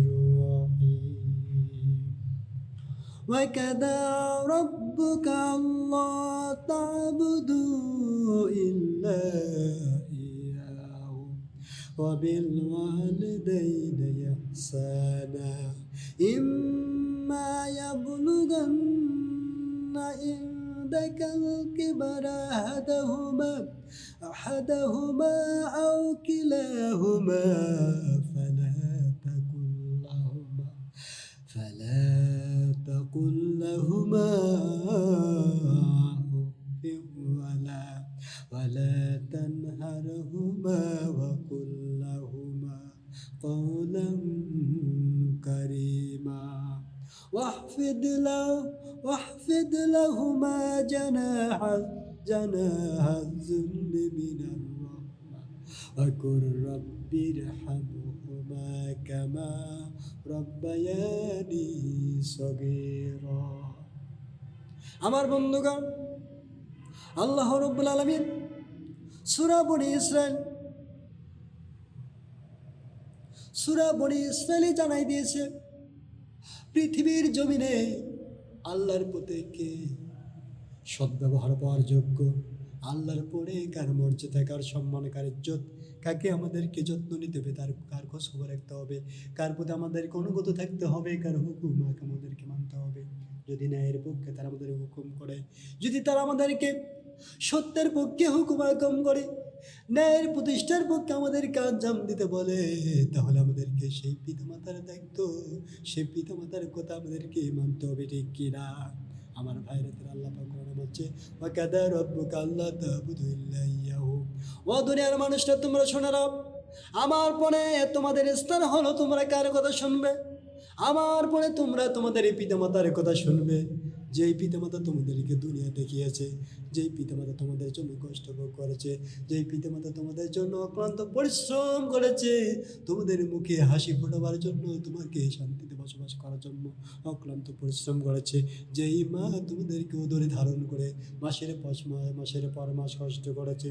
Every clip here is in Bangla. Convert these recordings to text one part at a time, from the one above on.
الرحيم وكذا ربك ألا تعبدوا إلا إياه وبالوالدين إحسانا إما يبلغن عندك الكبر أحدهما أو كلاهما فلا تقل لهما أف ولا تنهرهما وقل لهما قولا كريما واحفظ لهما جناح الذل من الرحمة وقل رب ارحمهما كما ربياني صغيرا আমার বন্ধুগণ, আল্লাহ রাব্বুল আলামিন সূরা বনি ইসরাইলে জানাই দিয়েছে পৃথিবীর জমিনে আল্লাহর প্রত্যেককে সদ্ব্যবহার পাওয়ার যোগ্য, আল্লাহর পরে কার মর্যাদা, কার সম্মান, কার ইজ্জত, কাকে আমাদেরকে যত্ন নিতে হবে, কার খোঁজ খবর রাখতে হবে, কার প্রতি আমাদেরকে অনুগত থাকতে হবে, কার হুকুম আমাদেরকে মানতে হবে। যদি ন্যায়ের পক্ষে তারা আমাদের হুকুম করে, যদি তারা আমাদেরকে সত্যের পক্ষে হুকুম হুকুম করে, ন্যায়ের প্রতিষ্ঠার পক্ষে আমাদেরকে আঞ্জাম দিতে বলে, তাহলে আমাদেরকে সেই পিতামাতার দায়িত্ব, সেই পিতামাতার কথা আমাদেরকে মানতে হবে, ঠিক কিনা? আমার ভাইরা, আল্লাহ পাক কোরআনে বলছে ওয়াকাদা রাব্বুকা আল্লা তা'বুদু ইল্লা ইয়াহু। ও দুনিয়ার মানুষরা, তোমরা শোনো, আমার পরে তোমাদের স্থান হলো তোমরা কার কথা শুনবে? আমার পরে তোমরা তোমাদের এই পিতামাতার কথা শুনবে, যেই পিতামাতা তোমাদেরকে দুনিয়া দেখিয়েছে, যেই পিতামাতা তোমাদের জন্য কষ্ট ভোগ করেছে, যেই পিতামাতা তোমাদের জন্য অক্লান্ত পরিশ্রম করেছে, তোমাদের মুখে হাসি ফোটাবার জন্য, তোমাকে শান্তিতে বসবাস করার জন্য অক্লান্ত পরিশ্রম করেছে, যেই মা তোমাদেরকে উদরে ধারণ করে মাসের পর মাস কষ্ট করেছে,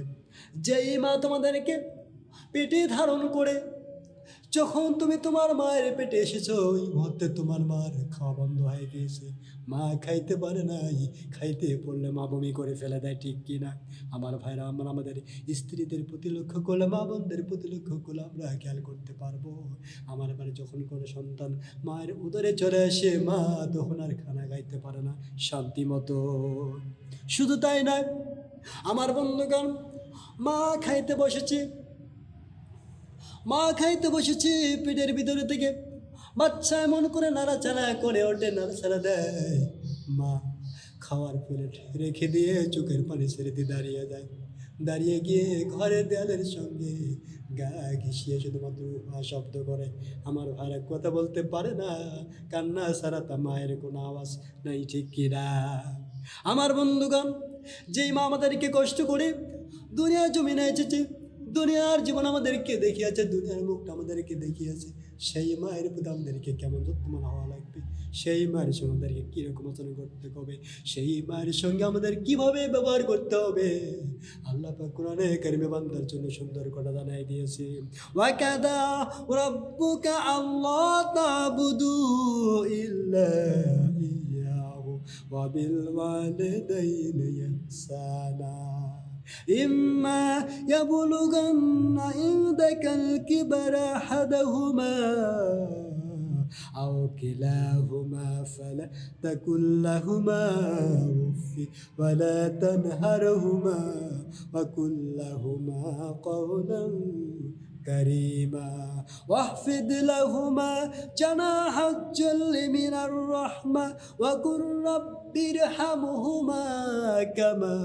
যেই মা তোমাদেরকে পেটে ধারণ করে যখন তুমি তোমার মায়ের পেটে এসেছো, ওই মুহূর্তে তোমার মার খাওয়া বন্ধ হয়ে গিয়েছে, মা খাইতে পারে নাই, খাইতে পড়লে মা বমি করে ফেলে দেয়, ঠিক কিনা? আমার ভাইরা, আমরা আমাদের স্ত্রীদের প্রতি লক্ষ্য করলে, মা বোনদের প্রতি লক্ষ্য করলে আমরা খেয়াল করতে পারবো। আমার বাড়ি যখন কোনো সন্তান মায়ের উদরে চলে আসে, মা তখন আর খানা খাইতে পারে না শান্তি মতো। শুধু তাই নয় আমার বন্ধুগণ, মা খাইতে বসেছে, পেটের ভিতরে থেকে বাচ্চা এমন করে নাড়াচাড়া করে ওঠে, নাড়াচাড়া দেয়, মা খাওয়ার প্লেট রেখে দিয়ে চোখের পানি ছেড়ে দিয়ে দাঁড়িয়ে গিয়ে ঘরের দেয়ালের সঙ্গে গা ঘিসিয়ে শুধুমাত্র শব্দ করে। আমার ভাইরা কথা বলতে পারে না, কান্না ছাড়া তা মায়ের কোনো আওয়াজ নাই, ঠিক কিনা? আমার বন্ধুগণ, যেই মা আমাদেরকে কষ্ট করে দুনিয়ার জমিনে এসেছে, দুনিয়ার জীবন আমাদেরকে দেখিয়েছে, দুনিয়ার মুখটা আমাদেরকে দেখিয়েছে, সেই মায়ের প্রতি আমাদেরকে কেমন যত্নবান হওয়া লাগবে, সেই মায়ের সঙ্গে আমাদেরকে কীরকম আচরণ করতে হবে, সেই মায়ের সঙ্গে আমাদের কীভাবে ব্যবহার করতে হবে, আল্লাহ পাক কোরআনে কারিমে বান্দার জন্য সুন্দর করে জানাই দিয়েছে। ওয়াকাদা রাব্বুকা আল্লা তা'বুদু ইল্লা ইয়াহু ওয়া বিল ওয়ালিদাইনি ইহসানা إما يبلغن عندك الكبر أحدهما أو كلاهما فلا تقل لهما أف ولا تنهرهما وقل لهما قولا كريما واحفظ لهما جناح الذل من الرحمة وقل رب ارحمهما كما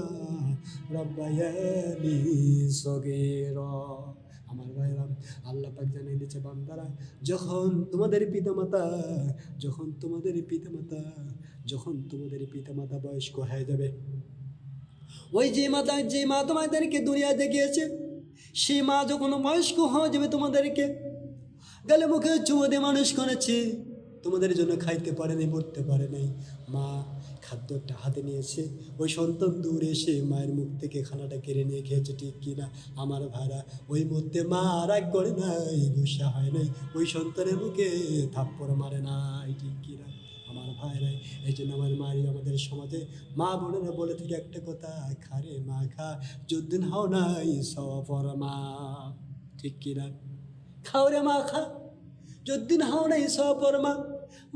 রব্বায়ানি সগীরা। আমার ভাইরা, আল্লাহ পাক জানিয়ে দিচ্ছে, বান্দারা, যখন তোমাদের পিতামাতা বয়স্ক হয়ে যাবে, ওই যে মা তোমাদেরকে দুনিয়া দেখিয়েছে, সেই মা যখন বয়স্ক হয়ে যাবে, তোমাদেরকে গালে মুখে চুমো দিয়ে মানুষ করেছে, তোমাদের জন্য খাইতে পারে নাই, পড়তে পারে নাই। মা খাদ্যটা হাতে নিয়েছে, ওই সন্তান দূরে এসে মায়ের মুখ থেকে খানাটা কেড়ে নিয়ে খেয়েছে, ঠিক কিনা আমার ভাইরা? ওই মুহূর্তে মা রাগ করে নাই, গুসা হয় নাই, ওই সন্তানের মুখে থাপ্পড় মারে নাই, ঠিক কিনা আমার ভাইরাই? এই জন্য আমার মায়ের আমাদের সমাজে মা বোনেরা বলে থেকে একটা কথা, খারে মা খা, যদ্দিন হাও নাই সফর মা, ঠিক কিনা? খাও রে মা খা, যদ্দিন হাও নাই সফর মা,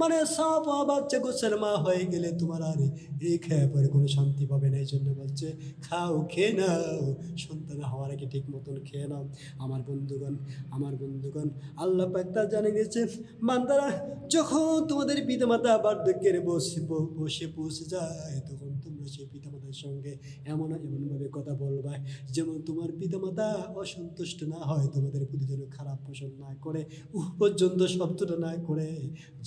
মানে সব বাচ্চা গোছের মা হয়ে গেলে তোমার আর এই খেয়ে পরে কোনো শান্তি পাবে না। এই জন্য বলছে খাও, খেয়ে নাও, সন্তান হওয়ার আগে ঠিক মতন খেয়ে নাও। আমার বন্ধুগণ, আল্লাহ পাক তা জানে গেছে, বান্দারা যখন তোমাদের পিতামাতা বার্ধক্যের বসে পৌঁছে যায়, তখন তোমরা সেই পিতামাতার সঙ্গে এমনভাবে কথা বলবা যেমন তোমার পিতামাতা অসন্তুষ্ট না হয়, তোমাদের প্রতি যেন খারাপ পোষণ না করে, পর্যন্ত শব্দটা না করে,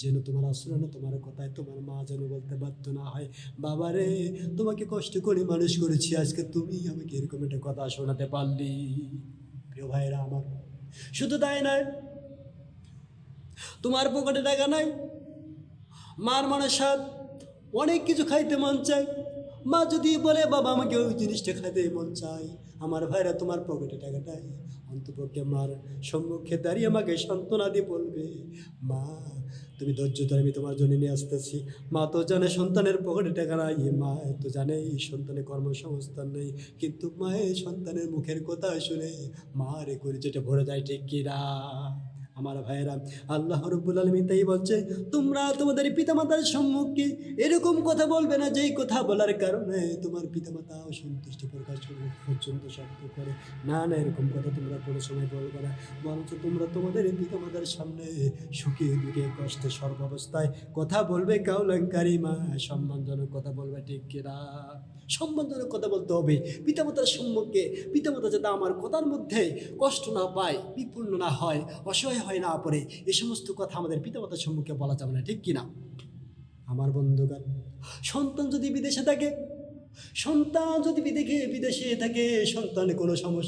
যেন তোমার আচরণে তোমার কথায় তোমার মা যেন বলতে বাধ্য না হয়, বাবা রে তোমাকে কষ্ট করে মানুষ করেছি, আজকে তুমি আমাকে এরকম একটা কথা শোনাতে পারলি। প্রিয় ভাইরা আমার, শুধু তাই নয়, তোমার পকেটে টাকা নাই, মার মনে স্বাদ, অনেক কিছু খাইতে মন চায়, মা যদি বলে বাবা আমাকে ওই জিনিসটা খাইতে মন চাই, আমার ভাইরা তোমার পকেটে টাকাটাই অন্তপক্ষে মার সম্মুখে দাঁড়িয়ে আমাকে সান্ত্বনা দিয়ে বলবে, মা তুমি ধৈর্য ধরে, আমি তোমার জন্য নিয়ে আসতেছি। মা তো জানে সন্তানের পকেটে টাকা নাই, মা তো জানে এই সন্তানের কর্মসংস্থান নেই, কিন্তু মায়ের সন্তানের মুখের কথা শুনে মার করে যেটা ভরে যায়, ঠিক কিনা আমার ভাইয়েরা? আল্লাহ রাব্বুল আলামিন তাই বলছে, তোমরা তোমাদের পিতামাতার সম্মুখে এরকম কথা বলবে না যেই কথা বলার কারণে তোমার পিতামাতা অসন্তুষ্টি প্রকাশ পর্যন্ত শব্দ করে। না, এরকম কথা তোমরা কোনো সময় বলবে না, বরঞ্চ তোমরা তোমাদের পিতামাতার সামনে সুখে দুঃখে কষ্টে সর্বাবস্থায় কথা বলবে কাউলাঙ্কারী মা, সম্মানজনক কথা বলবে, ঠিক কিনা? সম্মানজনক কথা বলতে হবে পিতামাতার সম্মুখে, পিতামাতা যাতে আমার কথার মধ্যে কষ্ট না পায়, বিপন্ন না হয়, অসহায় হয় না পড়ে, এই সমস্ত কথা আমাদের পিতামাতার সম্মুখে বলা যাবে না, ঠিক কিনা আমার বন্ধুগণ? সন্তান যদি বিদেশে থাকে, সন্তান যদি বিদেশে থাকে, সন্তানের কোনো সমস্যা